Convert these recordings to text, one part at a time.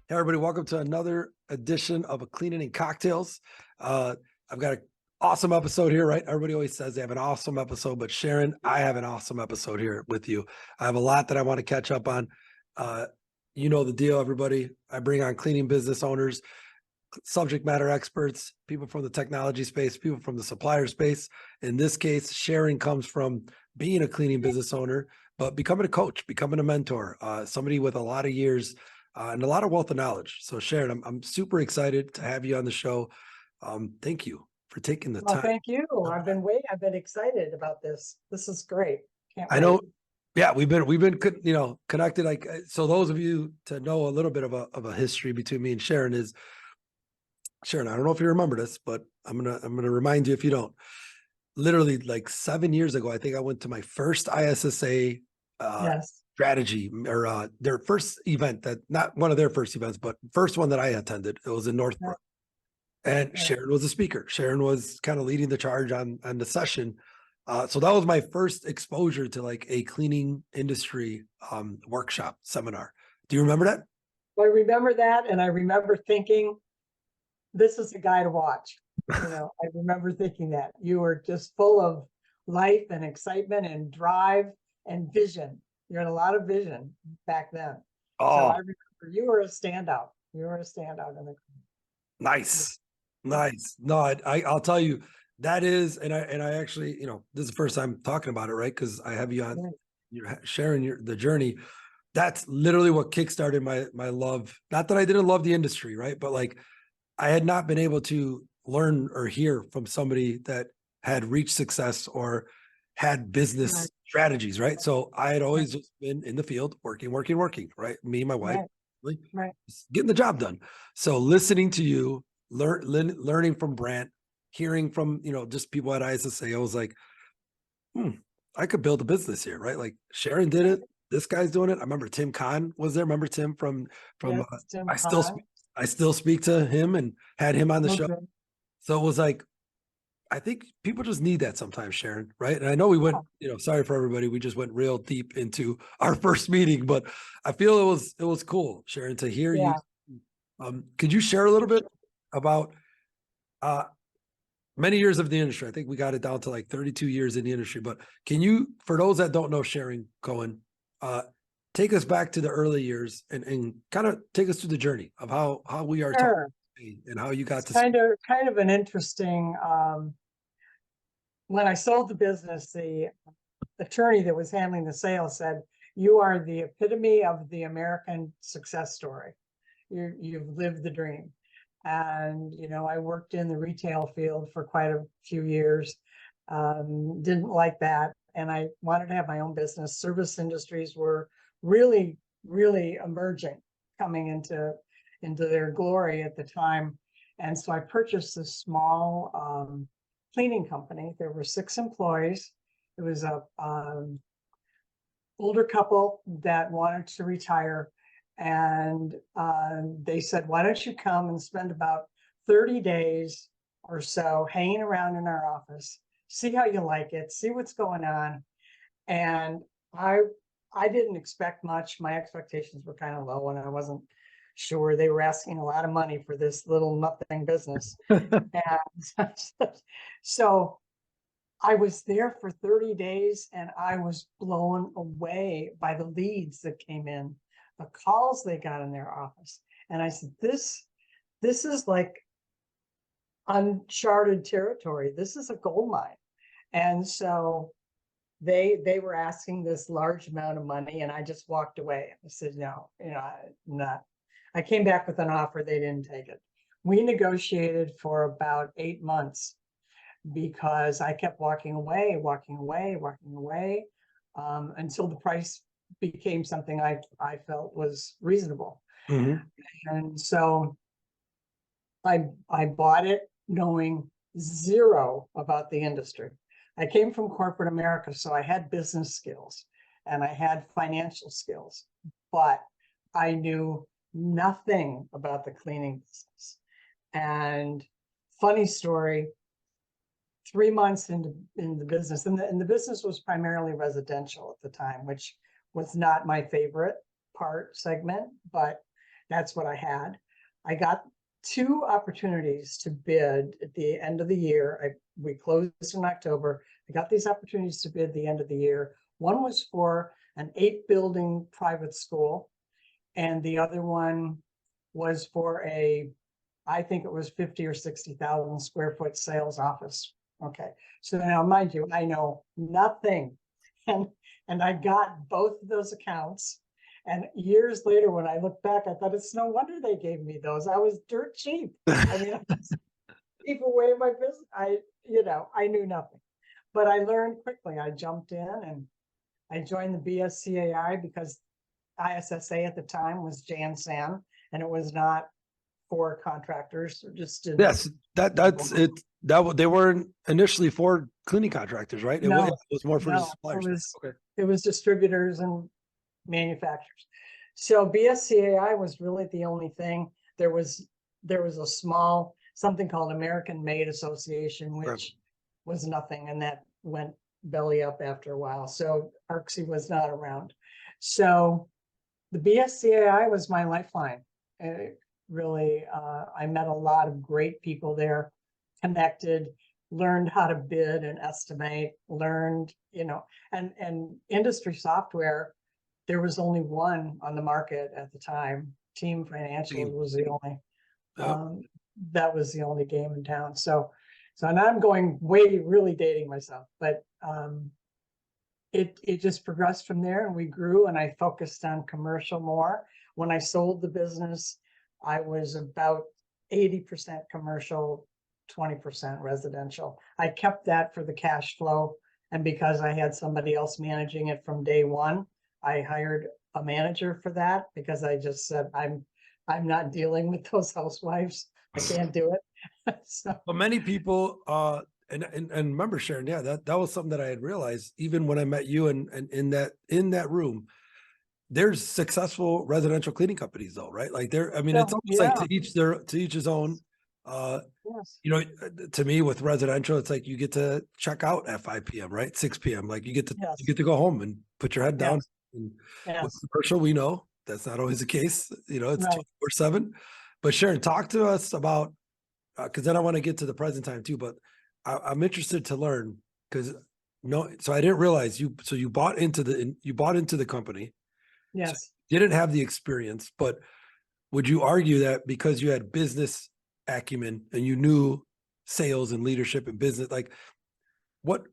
Hey, everybody, welcome to another edition of a Cleaning and Cocktails. I've got an awesome episode here, right? Everybody always says they have an awesome episode, but Sharon, I have an awesome episode here with you. I have a lot that I want to catch up on. You know the deal, everybody. I bring on cleaning business owners, subject matter experts, people from the technology space, people from the supplier space. In this case, Sharon comes from being a cleaning business owner, but becoming a coach, becoming a mentor, somebody with a lot of years and a lot of wealth of knowledge. So Sharon, I'm super excited to have you on the show. Thank you for taking the Well, time. thank you. I've been excited about this. This is great. Can't I wait. know, yeah, we've been connected. Like, so those of you to know a little bit of a history between me and Sharon is, Sharon, I don't know if you remember this, but I'm gonna remind you if you don't. Literally, like 7 years ago, I think I went to my first ISSA Yes. strategy, or their first event, that not one of their first events, but first one that I attended. It was in Northbrook, and Right. Sharon was a speaker. Sharon was kind of leading the charge on the session. So that was my first exposure to like a cleaning industry workshop seminar. Do you remember that? I remember that, and I remember thinking, this is a guy to watch. I remember thinking that you were just full of life and excitement and drive and vision. You had a lot of vision back then. So I Oh, remember you were a standout. You were a standout in the nice, nice. No, I'll tell you that is, and I actually, this is the first time talking about it, right? Because I have you on, Right. you're sharing the journey. That's literally what kickstarted my love. Not that I didn't love the industry, right? But like I had not been able to learn or hear from somebody that had reached success or had business Right. strategies, right? So I had Right. always just been in the field working, right? Me and my wife, Right. like, Right. just getting the job done. So listening to you, learning from Brant, hearing from, just people at ISSA, I was like, I could build a business here, right? Like Sharon did it. This guy's doing it. I remember Tim Khan was there. Remember Tim from Yes, Tim I still Cowan. I still speak to him and had him on the show. Okay. So it was like, I think people just need that sometimes, Sharon, right? And I know we went, sorry for everybody, we just went real deep into our first meeting, but I feel it was cool, Sharon, to hear you. Yeah. Could you share a little bit about uh many years of the industry? I think we got it down to like 32 years in the industry, but can you, for those that don't know Sharon Cowan, uh take us back to the early years and kind of take us through the journey of how we are talking Sure. today and how you It's got to. kind of an interesting, when I sold the business, the attorney that was handling the sale said, "You are the epitome of the American success story. You've lived the dream." And, I worked in the retail field for quite a few years. Didn't like that. And I wanted to have my own business. Service industries were really, really emerging, coming into their glory at the time. And so I purchased a small cleaning company. There were 6 employees. It was a older couple that wanted to retire, and they said, "Why don't you come and spend about 30 days or so hanging around in our office, see how you like it, see what's going on." And I I didn't expect much. My expectations were kind of low, and I wasn't sure. They were asking a lot of money for this little nothing business. And so I was there for 30 days, and I was blown away by the leads that came in, the calls they got in their office. And I said, this is like uncharted territory. This is a gold mine. And so they were asking this large amount of money, and I just walked away. I said, no, not. I came back with an offer. They didn't take it. We negotiated for about 8 months because I kept walking away, until the price became something I felt was reasonable. Mhm. And so I bought it knowing zero about the industry. I came from corporate America, so I had business skills and I had financial skills, but I knew nothing about the cleaning business. And funny story, 3 months in the business, and the business was primarily residential at the time, which was not my favorite segment, but That's what I had. I got 2 opportunities to bid at the end of the year. We closed in October. I got these opportunities to bid the end of the year. One was for an 8-building private school, and the other one was for I think it was 50 or 60,000 square foot sales office. Okay, so now mind you, I know nothing, and I got both of those accounts. And years later, when I look back, I thought it's no wonder they gave me those. I was dirt cheap. I mean, I just keep away my business. I knew nothing, but I learned quickly. I jumped in and I joined the BSCAI because ISSA at the time was Jan San, and it was not for contractors, or just didn't. Yes, that's it. They weren't initially for cleaning contractors, right? It No, was more for the no, suppliers. Okay. it was distributors and manufacturers. So BSCAI was really the only thing. There was a small something called American Made Association, which Right. was nothing, and that went belly up after a while. So ARCSI was not around. So the BSCAI was my lifeline. Really, I met a lot of great people there, connected, learned how to bid and estimate, learned, and industry software. There was only one on the market at the time. Team Financial was the only, that was the only game in town. So now I'm going really dating myself, but it just progressed from there, and we grew, and I focused on commercial more. When I sold the business, I was about 80% commercial, 20% residential. I kept that for the cash flow, and because I had somebody else managing it from day one, I hired a manager for that, because I just said, I'm not dealing with those housewives. I can't do it. So But many people, and remember, Sharon, yeah, that was something that I had realized even when I met you, and in that room. There's successful residential cleaning companies though, right? Like I mean, it's almost like to each his own. Yes, To me with residential, it's like you get to check out at 5 p.m., right? 6 p.m. Like you get yes, to go home and put your head down. yes, And with yes, commercial, we know that's not always the case. It's right. 24/7. But Sharon, talk to us about, because then I want to get to the present time too. But I'm interested to learn, because so I didn't realize you bought into the company. So Yes. you didn't have the experience, but would you argue that because you had business acumen and you knew sales and leadership and business, like what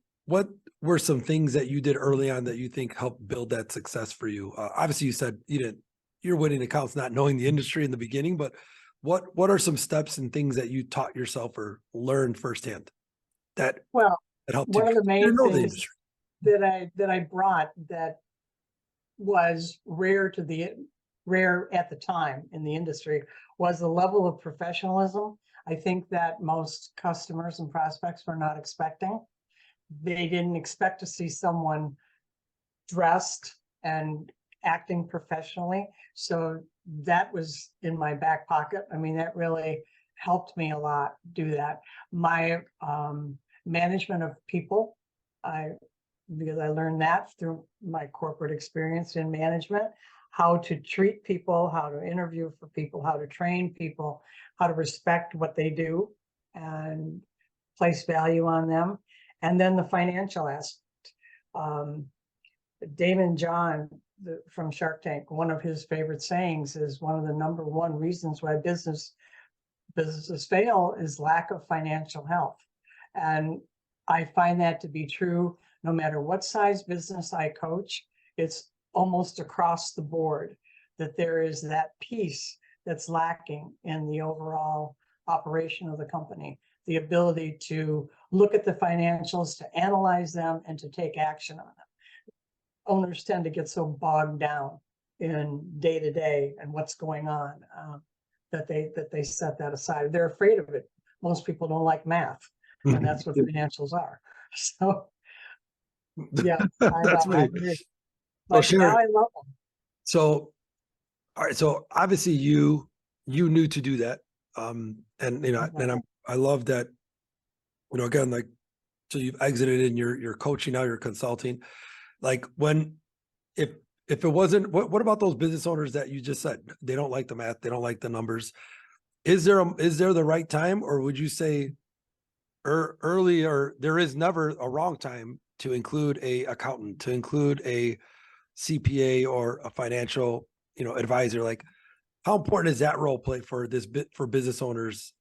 were some things that you did early on that you think helped build that success for you? Obviously, you said you're winning accounts not knowing the industry in the beginning, but what are some steps and things that you taught yourself or learned firsthand that Well, helped you? one of the You didn't main know the things industry. that I brought that was rare at the time in the industry was the level of professionalism. I think that most customers and prospects were not expecting. They didn't expect to see someone dressed and acting professionally. So that was in my back pocket. I mean, that really helped me a lot do that. My management of people, because I learned that through my corporate experience in management, how to treat people, how to interview for people, how to train people, how to respect what they do and place value on them. And then the financial aspect. Damon John from Shark Tank, one of his favorite sayings is one of the number one reasons why businesses fail is lack of financial health. And I find that to be true no matter what size business I coach. It's almost across the board that there is that piece that's lacking in the overall operation of the company. The ability to look at the financials, to analyze them, and to take action on them. Owners tend to get so bogged down in day to day and what's going on that they set that aside. They're afraid of it. Most people don't like math, and that's what financials are. So yeah, That's I funny. agree. Well, But now Sharon, I love them. so all right, so obviously you knew to do that. And I love that, again, like, so you've exited and you're coaching now, you're consulting. Like if if it wasn't, what about those business owners that you just said, they don't like the math, they don't like the numbers? Is there the right time, or would you say early, or there is never a wrong time to include a accountant, to include a CPA or a financial, advisor? Like, how important is that role play for this bit for business owners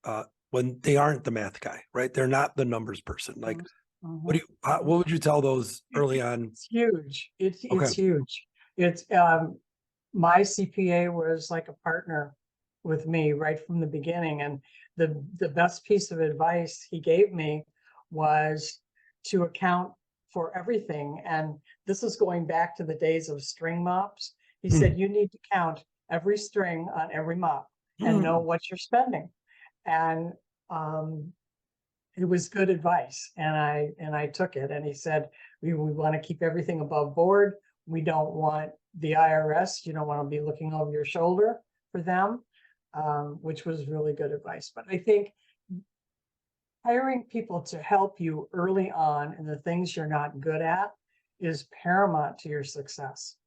when they aren't the math guy, right? They're not the numbers person. Like, what Mhm. do you, what would you tell those early on? It's huge. Okay. It's huge. It's my CPA was like a partner with me right from the beginning. And the best piece of advice he gave me was to account for everything. And this is going back to the days of string mops. He said, you need to count every string on every mop and know what you're spending. And it was good advice, and I took it. And he said, we want to keep everything above board. We don't want the IRS. You don't want to be looking over your shoulder for them, which was really good advice. But I think hiring people to help you early on in the things you're not good at is paramount to your success,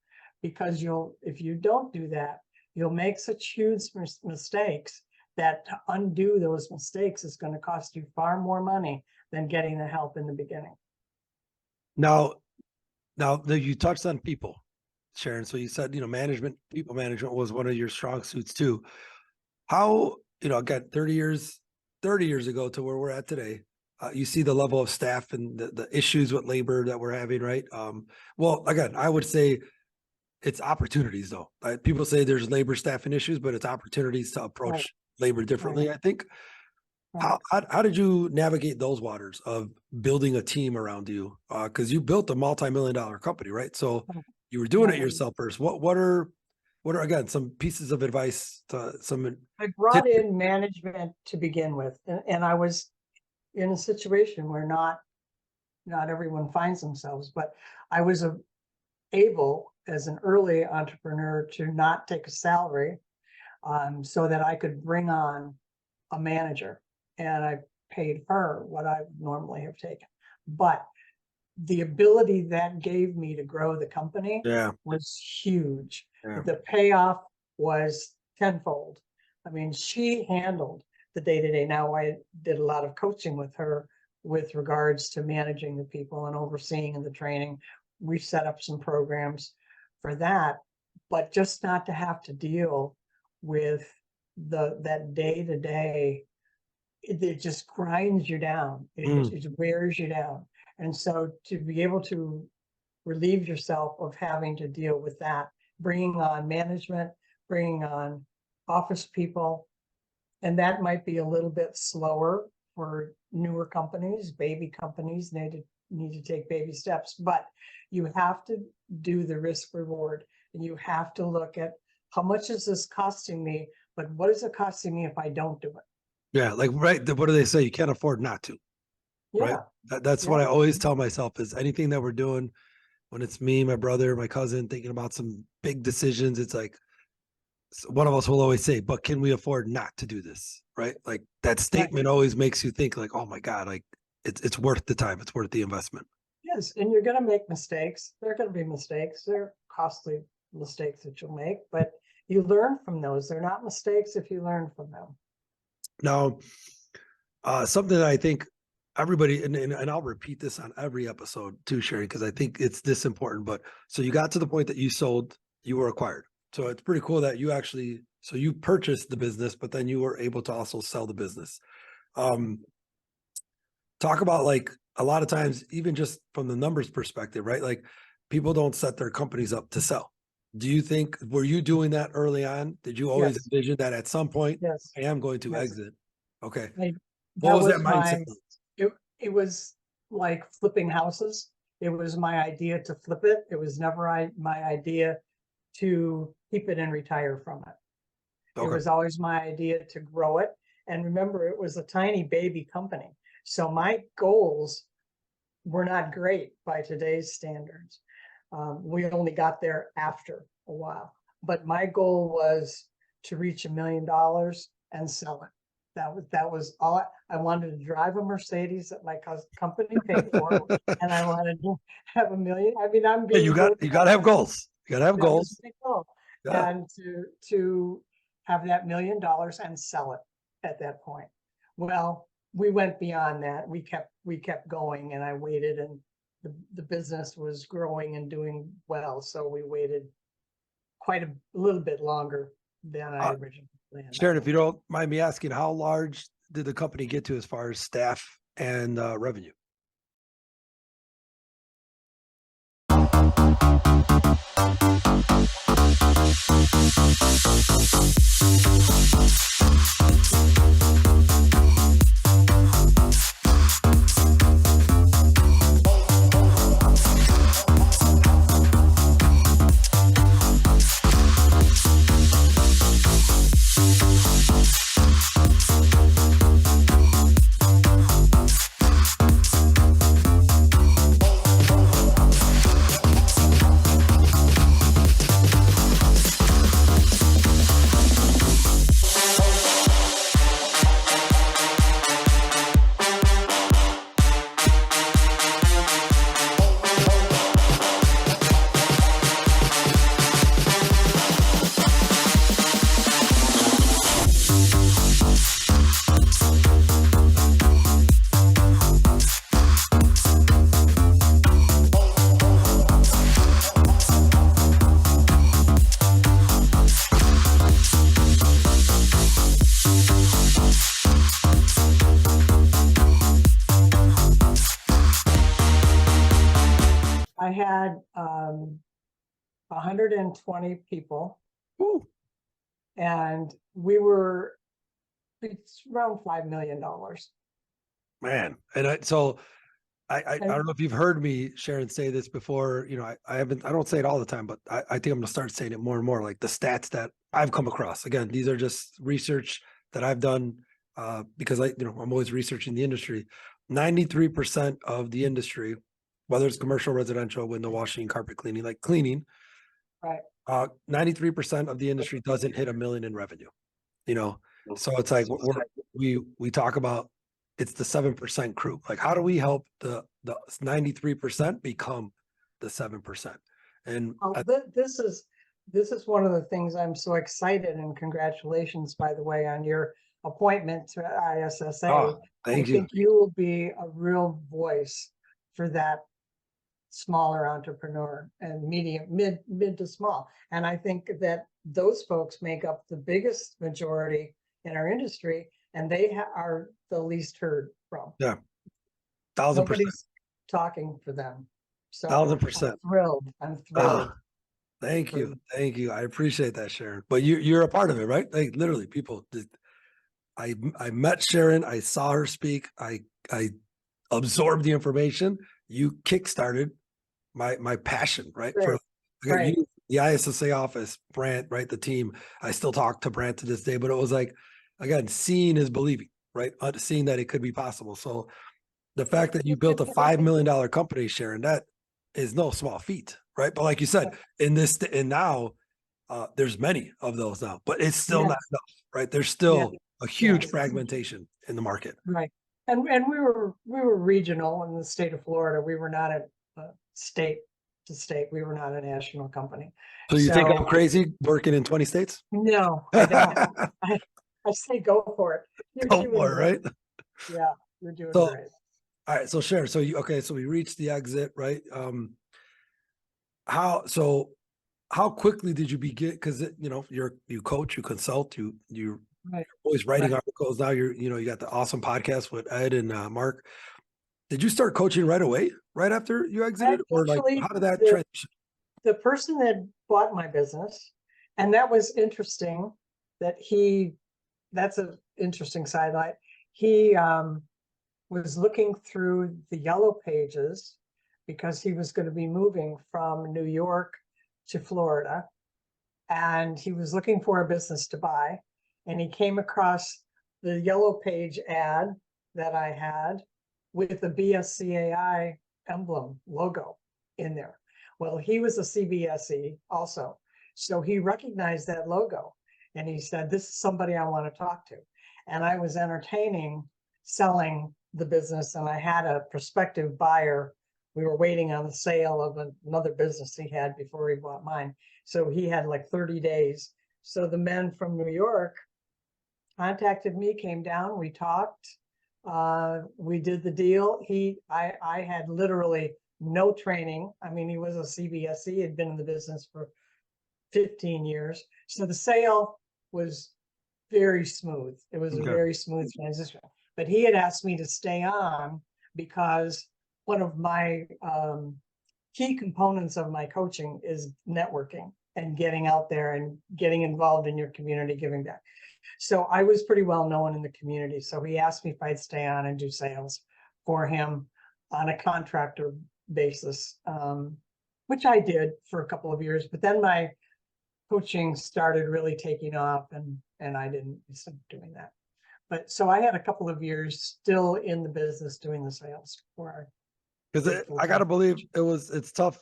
because if you don't do that, you'll make such huge mistakes that to undo those mistakes is going to cost you far more money than getting the help in the beginning. Now, you touched on people, Sharon. So you said, people management was one of your strong suits too. How, again, 30 years ago to where we're at today, you see the level of staff and the issues with labor that we're having, right? Well, again, I would say it's opportunities though. People say there's labor staffing issues, but it's opportunities to approach labor differently, I think. How did you navigate those waters of building a team around you? Because you built a multi-million-dollar company, right? So you were doing it yourself first. What are again some pieces of advice to some? I brought in management to begin with, and I was in a situation where not everyone finds themselves, but I was able as an early entrepreneur to not take a salary, so that I could bring on a manager, and I paid her what I would normally have taken. But the ability that gave me to grow the company was huge. Yeah. The payoff was tenfold. I mean, she handled the day-to-day. Now, I did a lot of coaching with her with regards to managing the people and overseeing the training. We set up some programs for that, but just not to have to deal with that day-to-day, it just grinds you down. It wears you down. And so to be able to relieve yourself of having to deal with that, bringing on management, bringing on office people, and that might be a little bit slower for newer companies, baby companies need to take baby steps, but you have to do the risk reward, and you have to look at how much is this costing me, but what is it costing me if I don't do it? Yeah, like what do they say? You can't afford not to, right? That's what I always tell myself is anything that we're doing, when it's me, my brother, my cousin thinking about some big decisions, it's like one of us will always say, but can we afford not to do this? Right? Like that statement always makes you think like, oh my God, like it's worth the time, it's worth the investment. Yes, and you're going to make mistakes. There are going to be mistakes. They're costly mistakes that you'll make, but you learn from those. They're not mistakes if you learn from them. Now, something that I think everybody, and I'll repeat this on every episode too, Sherry, because I think it's this important. But so you got to the point that you were acquired. So it's pretty cool that so you purchased the business, but then you were able to also sell the business. Talk about like a lot of times, even just from the numbers perspective, right? Like people don't set their companies up to sell. Do you think, were you doing that early on? Did you always envision that at some point I am going to exit? Okay. What was that mindset? It was like flipping houses. It was my idea to flip it. It was never my idea to keep it and retire from it. It was always my idea to grow it. And remember, it was a tiny baby company. So my goals were not great by today's standards. We only got there after a while. But my goal was to reach $1 million and sell it. That was all. I wanted to drive a Mercedes that my company paid for, and I wanted to have $1 million. I mean, I'm being you got to have goals. You gotta have That was goals. the big goal. Yeah. And to have that $1 million and sell it at that point. Well, we went beyond that. We kept going, and I waited, and the business was growing and doing well. So we waited quite a little bit longer than I Uh, originally planned. Sharon, if you don't mind me asking, how large did the company get to as far as staff and revenue? I had 120 people, Ooh, and it's around $5 million. man. And so I And don't know if you've heard me, Sharon, say this before. You know, I don't say it all the time, but I think I'm gonna start saying it more and more. Like the stats that I've come across. Again, these are just research that I've done because I'm always researching the industry. 93% of the industry, whether it's commercial, residential, window washing, carpet cleaning, like cleaning, right, 93% of the industry doesn't hit $1 million in revenue. You know, so it's like we talk about it's the 7% crew. Like, how do we help the 93% become the 7%? And oh, this is one of the things I'm so excited, and congratulations, by the way, on your appointment to ISSA. oh, I thank you. think you will be a real voice for that smaller entrepreneur and mid to small. And I think that those folks make up the biggest majority in our industry, and they are the least heard from. Yeah, 1,000%. Nobody's talking for them. So 1,000%. I'm thrilled. Thank for- you. Thank you. I appreciate that, Sharon. But you're a part of it, right? Like literally people I met Sharon, I saw her speak, I absorbed the information. You kickstarted my passion, right? For Right, again, right. you, the ISSA office, Brant, right? The team. I still talk to Brant to this day, but it was like, again, seeing is believing, right? Seeing that it could be possible. So the fact that you built a $5 million company, Sharon, that is no small feat, right? But like you said, and now there's many of those now, but it's still not Yes, enough, right? There's still yes, a huge yes. fragmentation in the market. Right. And we were regional in the state of Florida. We were not a state to state. We were not a national company. So you think So I'm crazy working in 20 states? no, I don't. I say go for it. You're Go doing for it, great. right? Yeah, you're doing So, great. all right. So Sharon, so so we reached the exit, right? How quickly did you begin? Because you coach, you consult, you're Right. always writing Right. articles. Now you got the awesome podcast with Ed and Mark. Did you start coaching right away, right after you exited, or like Actually, how did that transition? the person that bought my business, and that was interesting that that's an interesting sidelight. He was looking through the yellow pages because he was going to be moving from New York to Florida, and he was looking for a business to buy, and he came across the yellow page ad that I had with the BSCAI emblem logo in there. Well, he was a CBSE also, so he recognized that logo, and he said, "This is somebody I want to talk to." And I was entertaining selling the business, and I had a prospective buyer we were waiting on the sale of another business he had before he bought mine. So he had like 30 days. So the men from New York contacted me, came down, we talked, we did the deal. I had literally no training. I mean, he was a CBSE, had been in the business for 15 years. So the sale was very smooth. It was a Okay. very smooth transition. But he had asked me to stay on because one of my key components of my coaching is networking and getting out there and getting involved in your community, giving back. So I was pretty well known in the community. So he asked me if I'd stay on and do sales for him on a contractor basis, which I did for a couple of years. But then my coaching started really taking off, and I didn't stop doing that. But so I had a couple of years still in the business doing the sales for. Because I gotta believe it's tough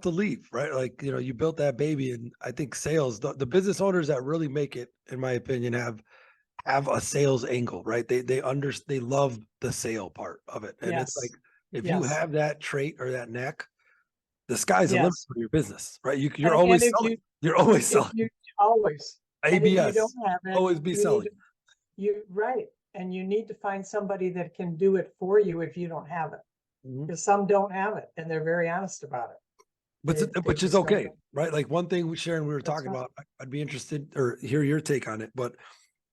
to leave, right? Like, you know, you built that baby, and I think sales, the business owners that really make it, in my opinion, have a sales angle, right? They love the sale part of it. And it's like, Yes. if you Yes. have that trait or that neck, the sky's the limit Yes. for your business, right? You're And always if selling. You're always if selling. you always, and if you don't ABS, have it, always be you need selling. right. And you need to find somebody that can do it for you if you don't have it. Mhm. Because some don't have it and they're very honest about it. They Which is just don't. okay, right? Like one thing Sharon, we were That's talking right. about, I'd be interested or hear your take on it, but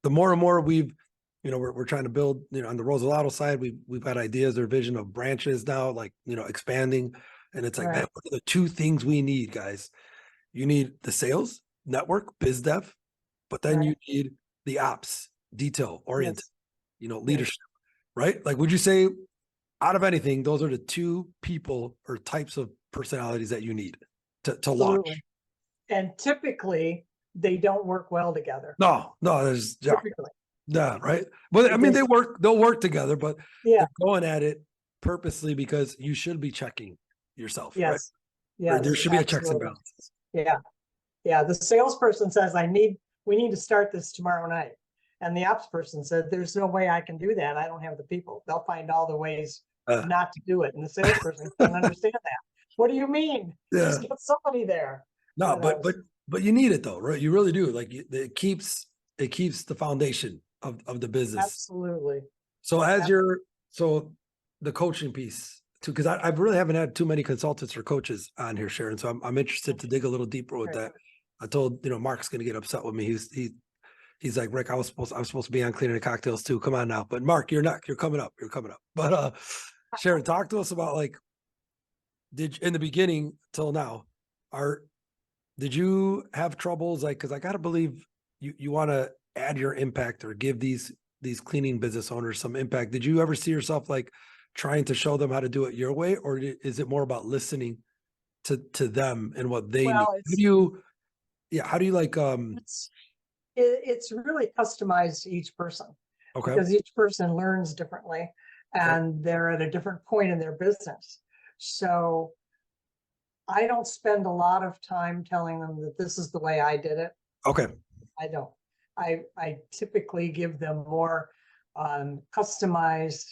the more and more we're trying to build, on the Rosalato side, we've got ideas or vision of branches now, like, expanding. And it's like, man, Right. what are the two things we need, guys? You need the sales network, biz dev, but then you Right. need the ops, detail oriented, Yes. Yes. leadership, right? Like, would you say out of anything, those are the two people or types of personalities that you need to Absolutely. launch? And typically they don't work well together. No, there's Typically. yeah, right. Well, I mean, Because they'll work together, but yeah. they're going at it purposely because you should be checking yourself, right? Yes. Or there Yes. should be a checks and Absolutely. balances. Yeah. Yeah. The salesperson says, we need to start this tomorrow night. And the ops person said, there's no way I can do that. I don't have the people. They'll find all the ways Uh, not to do it. And the salesperson can't understand that. What do you mean? yeah, Just get somebody there. no, You know, but you need it though, right? You really do. Like it keeps the foundation of the business. absolutely. So so the coaching piece too, because I really haven't had too many consultants or coaches on here, Sharon. So I'm interested to dig a little deeper with that. I told Mark's going to get upset with me. He's like, Rick, I was supposed to be on cleaning the cocktails too. Come on now, but Mark, you're not. You're coming up. You're coming up. But Sharon, talk to us about like, in the beginning till now, did you have troubles? Like, because I gotta believe you want to add your impact or give these cleaning business owners some impact. Did you ever see yourself like trying to show them how to do it your way, or is it more about listening to them and what they need? Well, How do you like it's really customized to each person okay, because each person learns differently okay, and they're at a different point in their business. So I don't spend a lot of time telling them that this is the way I did it. okay, I don't. I typically give them more customized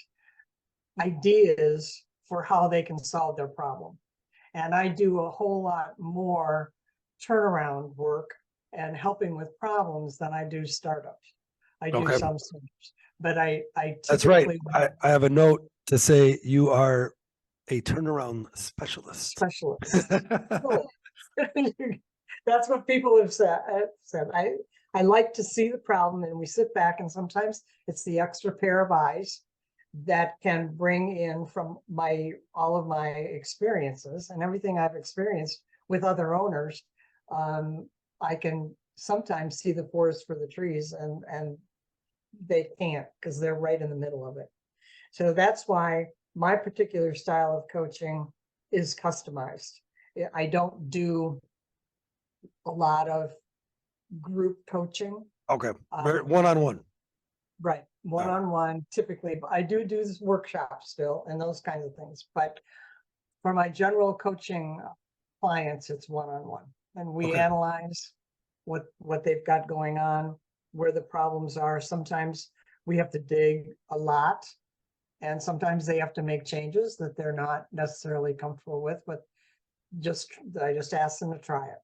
ideas for how they can solve their problem. And I do a whole lot more turnaround work and helping with problems than I do startups. I do okay. some startups, but I That's right. typically I have a note to say you are a turnaround specialist. specialists. Really. That's what people have said. I like to see the problem and we sit back, and sometimes it's the extra pair of eyes that can bring in from all of my experiences and everything I've experienced with other owners. I can sometimes see the forest for the trees, and they can't because they're right in the middle of it. So that's why my particular style of coaching is customized. I don't do a lot of group coaching. Okay, one-on-one. Right, one-on-one typically, but I do this workshops still and those kinds of things. But for my general coaching clients, it's one-on-one, and we Okay. analyze what they've got going on, where the problems are. Sometimes we have to dig a lot, And sometimes they have to make changes that they're not necessarily comfortable with, but I just ask them to try it.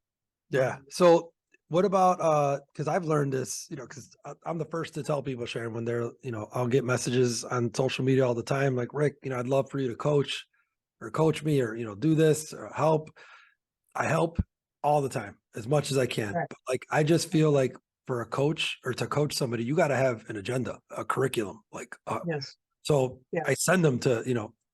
Yeah. So what about because I've learned this, because I'm the first to tell people, Sharon, when they're, I'll get messages on social media all the time, like, Rick, I'd love for you to coach me or, do this or help. I help all the time as much as I can. Right. But like I just feel like for a coach or to coach somebody, you got to have an agenda, a curriculum. Like Yes. so Yeah. I send them to,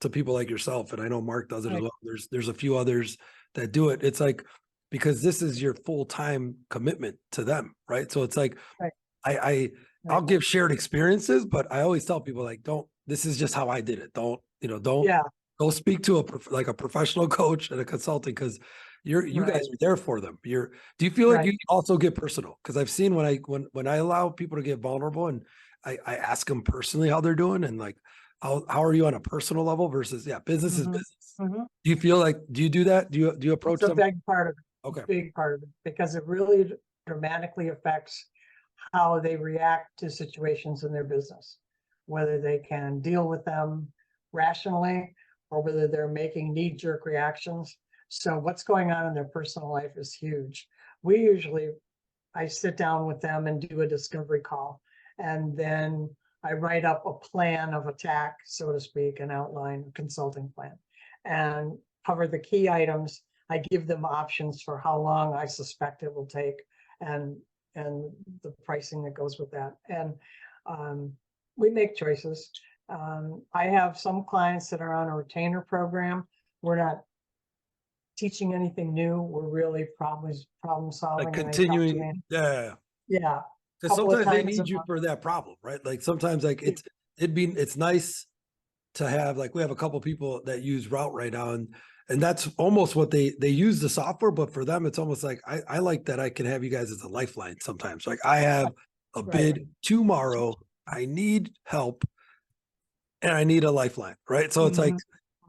to people like yourself. And I know Mark does it as Right. well. There's a few others that do it. It's like because this is your full-time commitment to them, right? So it's like Right. I'll Right. give shared experiences, but I always tell people like, this is just how I did it. Don't Yeah. go speak to a professional coach and a consultant because you Right. guys are there for them. Do you feel like Right. you also get personal? Because I've seen when I allow people to get vulnerable and I ask them personally how they're doing and like how are you on a personal level versus business is Mhm. business. Mhm. Do you feel like do you do that? Do you approach It's a them? big part of it. Okay. Big part of it, because it really dramatically affects how they react to situations in their business, whether they can deal with them rationally or whether they're making knee-jerk reactions. So what's going on in their personal life is huge. I sit down with them and do a discovery call, and then I write up a plan of attack, so to speak, an outline, a consulting plan, and cover the key items. I give them options for how long I suspect it will take, and the pricing that goes with that. And um, we make choices. I have some clients that are on a retainer program. We're not teaching anything new. We're really problem Like solving, and they come to me. continuing, yeah. Yeah, a Because couple of sometimes they times a need you month. for that problem, right? Like sometimes like it's nice to have like we have a couple people that use Route right now and that's almost what they use the software, but for them it's almost like I like that I can have you guys as a lifeline sometimes. Like I have a Right, bid tomorrow, I need help and I need a lifeline, right? So it's like mhm,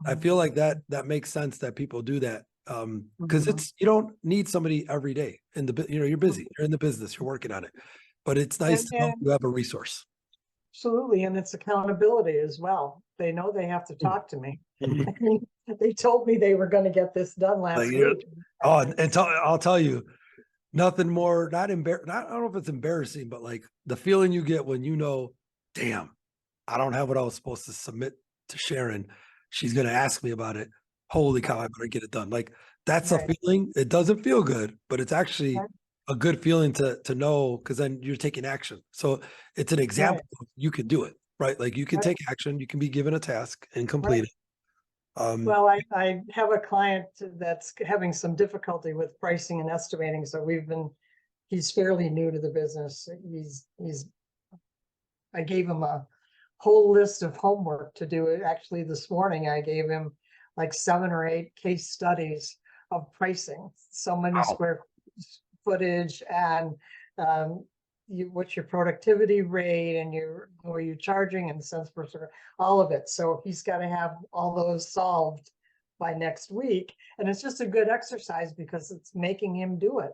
I mhm, feel like that makes sense that people do that. Because mhm. it's you don't need somebody every day in you're busy, you're in the business, you're working on it. But it's nice to know And you have a resource. absolutely, and it's accountability as well. They know they have to talk to me. Mhm. I mean, they told me they were gonna get this done Like, last week. oh, I'll tell you, nothing more, not, I don't know if it's embarrassing, but like the feeling you get when damn, I don't have what I was supposed to submit to Sharon. She's going to ask me about it. Holy cow, I better get it done. Like that's a Right, feeling. It doesn't feel good, but it's actually right, a good feeling to know because then you're taking action. So it's an right, example of you can do it, right? Like you can right, take action, you can be given a task and complete right. it. Um, Well, I have a client that's having some difficulty with pricing and estimating, so he's fairly new to the business. I gave him a whole list of homework to do. It actually this morning. I gave him like 7 or 8 case studies of pricing, so many wow. square footage, and um, what's your productivity rate, and who are you charging, and cents per square, all of it. So he's got to have all those solved by next week, and it's just a good exercise because it's making him do it.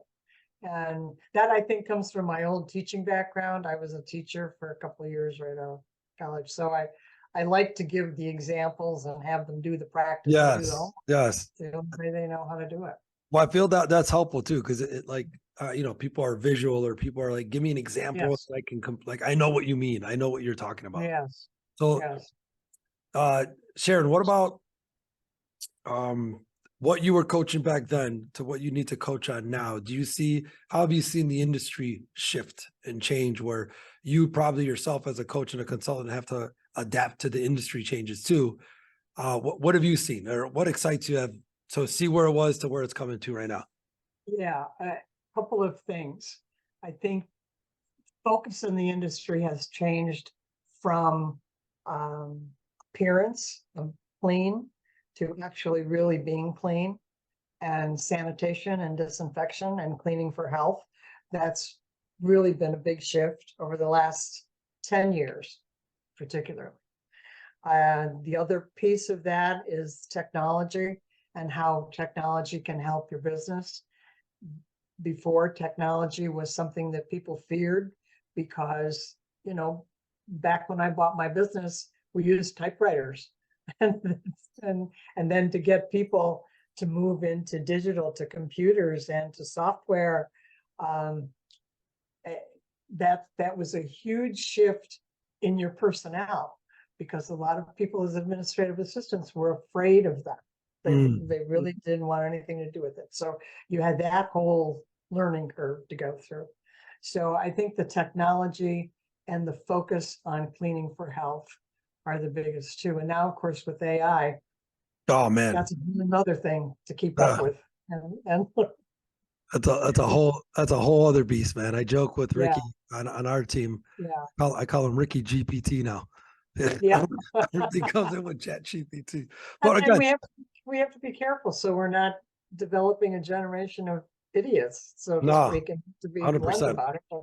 And that I think comes from my old teaching background. I was a teacher for a couple of years right out of college. So I like to give the examples and have them do the practice and do the Yes. homework. Yes. The only way they know how to do it. Well, I feel that that's helpful too, because it like people are visual or people are like, give me an example Yes, so I can like I know what you mean. I know what you're talking about. yes, So yes. uh Sharon, what about um what you were coaching back then to what you need to coach on now? How have you seen the industry shift and change where you probably yourself as a coach and a consultant have to adapt to the industry changes too? What have you seen or what excites you have to see where it was to where it's coming to right now? Yeah, a couple of things. I think focus in the industry has changed from um, appearance of clean to actually really being clean, and sanitation and disinfection and cleaning for health. That's really been a big shift over the last 10 years, particularly. The other piece of that is technology and how technology can help your business. Before, technology was something that people feared because, back when I bought my business, we used typewriters. And then to get people to move into digital, to computers and to software, um, that was a huge shift in your personnel, because a lot of people as administrative assistants were afraid of that. They really didn't want anything to do with it. So you had that whole learning curve to go through. So I think the technology and the focus on cleaning for health are the biggest two. And now, of course, with AI, Oh man, that's another thing to keep up with. And that's a whole other beast, man. I joke with yeah, Ricky on our team. yeah, I call him Ricky GPT now. yeah. Everything comes in with Chat GPT. But And again, we have to be careful so we're not developing a generation of idiots, so to no, speak, and to be blunt 100%. about it. But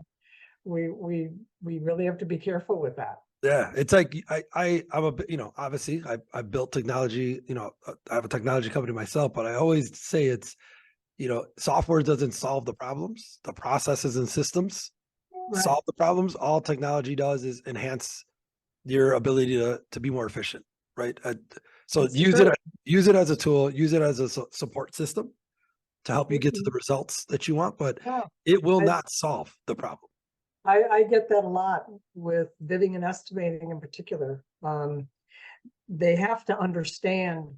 we really have to be careful with that. Yeah, it's like I'm a bit, obviously I built technology, I have a technology company myself, but I always say it's, software doesn't solve the problems. The processes and systems Right. solve the problems. All technology does is enhance your ability to be more efficient, right? So It's true. use it as a tool, use it as a support system to help you get to the results that you want, but Yeah. it will I, not solve the problem. I get that a lot with bidding and estimating in particular. They have to understand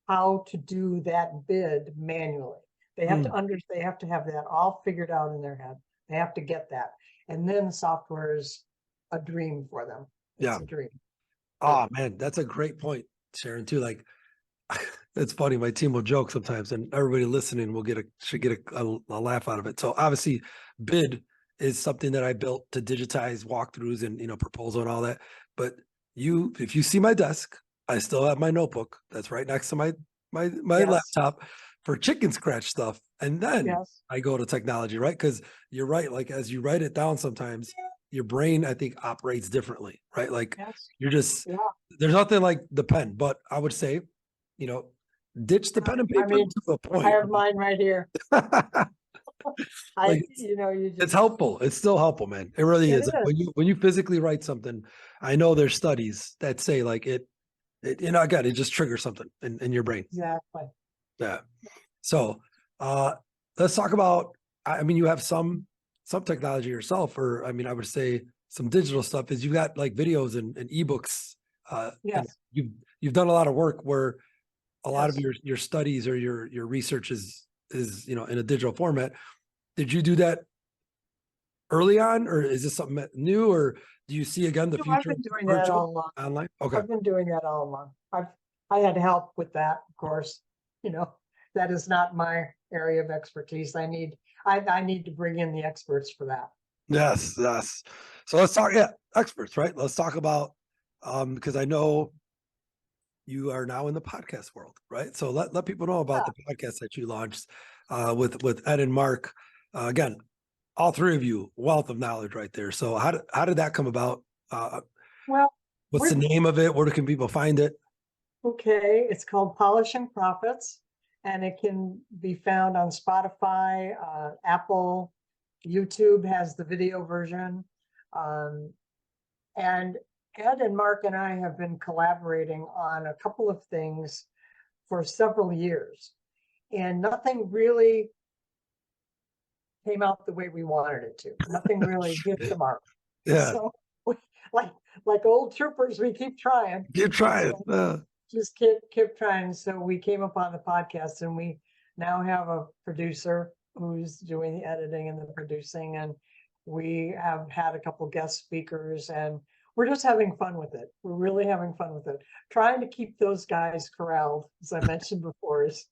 how to do that bid manually. They have Mm, they have to have that all figured out in their head. They have to get that. And then software is a dream for them. yeah. It's a dream. Yeah. Oh man, that's a great point, Sharon, too. Like it's funny, my team will joke sometimes and everybody listening will should get a laugh out of it. So obviously bid is something that I built to digitize walkthroughs and proposal and all that. But if you see my desk, I still have my notebook that's right next to my Yes. laptop for chicken scratch stuff. And then Yes. I go to technology, right? Because you're right, like as you write it down sometimes, your brain, I think, operates differently, right? Like Yes. you're just Yeah. there's nothing like the pen, but I would say, you know, ditch the pen and I paper mean, to a I point. have mine right here. Like You it's just, helpful. It's still helpful, man. It really it is. Like is. when you physically write something, I know there's studies that say like again, it just triggers something in your brain. Exactly. Yeah. So uh let's talk about I mean, you have some technology yourself, or I mean, I would say some digital stuff is you've got like videos and ebooks, and Yes. you've done a lot of work where a lot of Yes. your studies or your research is in a digital format. Did you do that early on, or is this something new, or do you see again the No, I've future been doing that virtual all along. online? Okay. I've been doing that all along. I had help with that, of course. You know, that is not my area of expertise. I need to bring in the experts for that. Yes, yes. So let's talk, yeah, experts, right? Let's talk about because I know you are now in the podcast world, right? So let people know about Yeah. the podcast that you launched with Ed and Mark. Again, all three of you, wealth of knowledge right there. So how did that come about? Well, What's the we're name of it? Where can people find it? okay. It's called Polishing Profits, and it can be found on Spotify, Apple, YouTube has the video version. Um, and Ed and Mark and I have been collaborating on a couple of things for several years, and nothing really came out the way we wanted it to. Nothing really hit the mark. Yeah, So, like like old troopers, we keep trying. keep trying. So just keep trying. So we came up on the podcast, and we now have a producer who's doing the editing and the producing, and we have had a couple guest speakers, and we're just having fun with it. We're really having fun with it. Trying to keep those guys corralled, as I mentioned before, is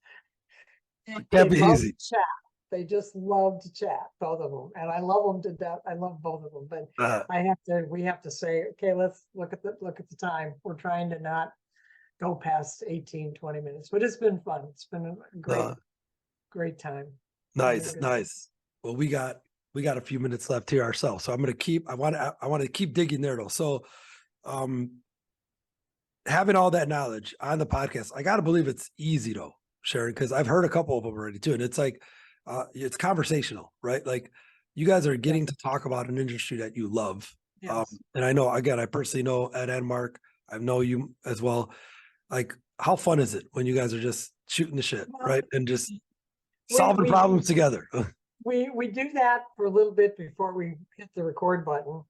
Can't they be love to easy. chat. They just love to chat, both of them, and I love them to death. I love both of them, but Uh, we have to say, okay, let's look at the time. We're trying to not go past 18, 20 minutes, but it's been fun. It's been a uh, great time. Really nice, good. nice. Well, we got a few minutes left here ourselves, so I'm gonna keep. I want to keep digging there though. So, um, having all that knowledge on the podcast, I got to believe it's easy though, Sharon, because I've heard a couple of them already too, and it's like, it's conversational, right? Like, you guys are Yeah. getting to talk about an industry that you love, Yes. and I know again, I personally know Ed and Mark. I know you as well. Like, how fun is it when you guys are just shooting the shit, Well, right? And just we- solving we- problems together. We do that for a little bit before we hit the record button.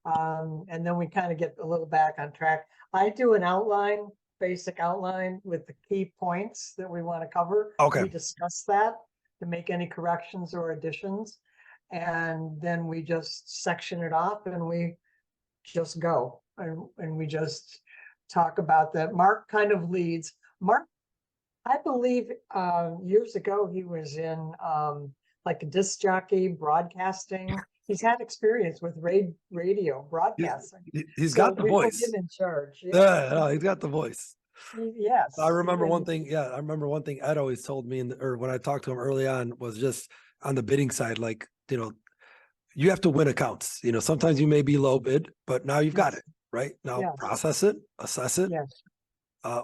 And then we kind of get a little back on track. I do an outline, basic outline with the key points that we want to cover. Okay. We discuss that to make any corrections or additions. And then we just section it off and we just go. And we just talk about that. Mark kind of leads. Mark, I believe years ago he was in like a disc jockey broadcasting. He's had experience with radio broadcasting. He's So got the we put voice. him in charge. Yeah, no, he's got the voice. Yes. I remember and- one thing. Yeah, I remember one thing Ed always told me, or when I talked to him early on, was just on the bidding side, like, you have to win accounts. Sometimes you may be low bid, but now you've got Yes. it, right? Now Yes. process it, assess it, Yes.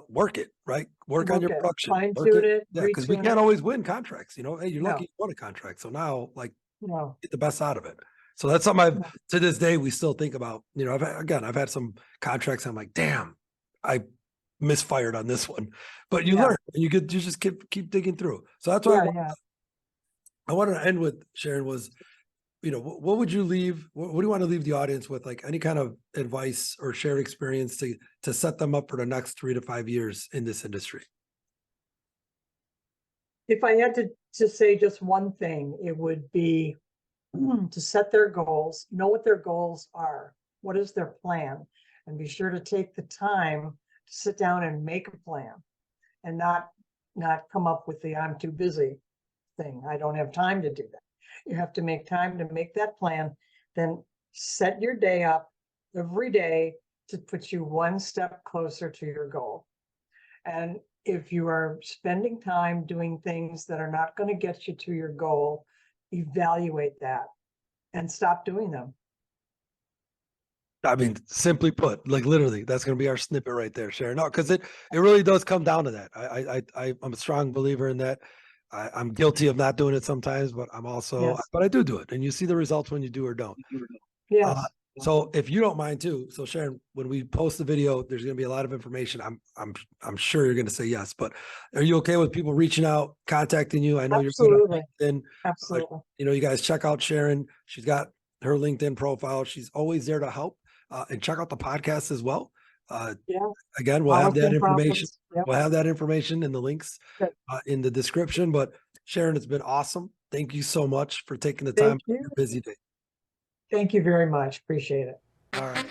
work it, right? Work on your Work it, production. fine work tune it, Yeah, because we retune can't it. always win contracts. Hey, you're No. lucky you won a contract. So now, like, No. get the best out of it. So that's something No. to this day, we still think about. I've had some contracts. I'm like, damn, I misfired on this one, but you Yeah. learn and you just keep digging through. So that's why Yeah. I wanted to end with, Sharon, was, what would you leave? What do you want to leave the audience with? Like, any kind of advice or shared experience to set them up for the next 3 to 5 years in this industry? If I had to say just one thing, it would be to set their goals, know what their goals are, what is their plan, and be sure to take the time to sit down and make a plan and not come up with the I'm too busy thing. I don't have time to do that. You have to make time to make that plan, then set your day up every day to put you one step closer to your goal. And if you are spending time doing things that are not going to get you to your goal, evaluate that and stop doing them. I mean, simply put, like, literally, that's going to be our snippet right there, Sharon. No, because it really does come down to that. I'm a strong believer in that. I'm guilty of not doing it sometimes, but Yes. I do it, and you see the results when you do or don't. Yes. So if you don't mind too, so Sharon, when we post the video, there's going to be a lot of information. I'm sure you're going to say yes, but are you okay with people reaching out, contacting you? I know Absolutely. you're good on LinkedIn. Absolutely. You guys check out Sharon. She's got her LinkedIn profile. She's always there to help. And check out the podcast as well. Yeah. Again, we'll have that Policy information. problems. Yep. We'll have that information in the links Good. in the description. But Sharon, it's been awesome. Thank you so much for taking the time. Thank you. Your busy day. Thank you very much. Appreciate it. All right.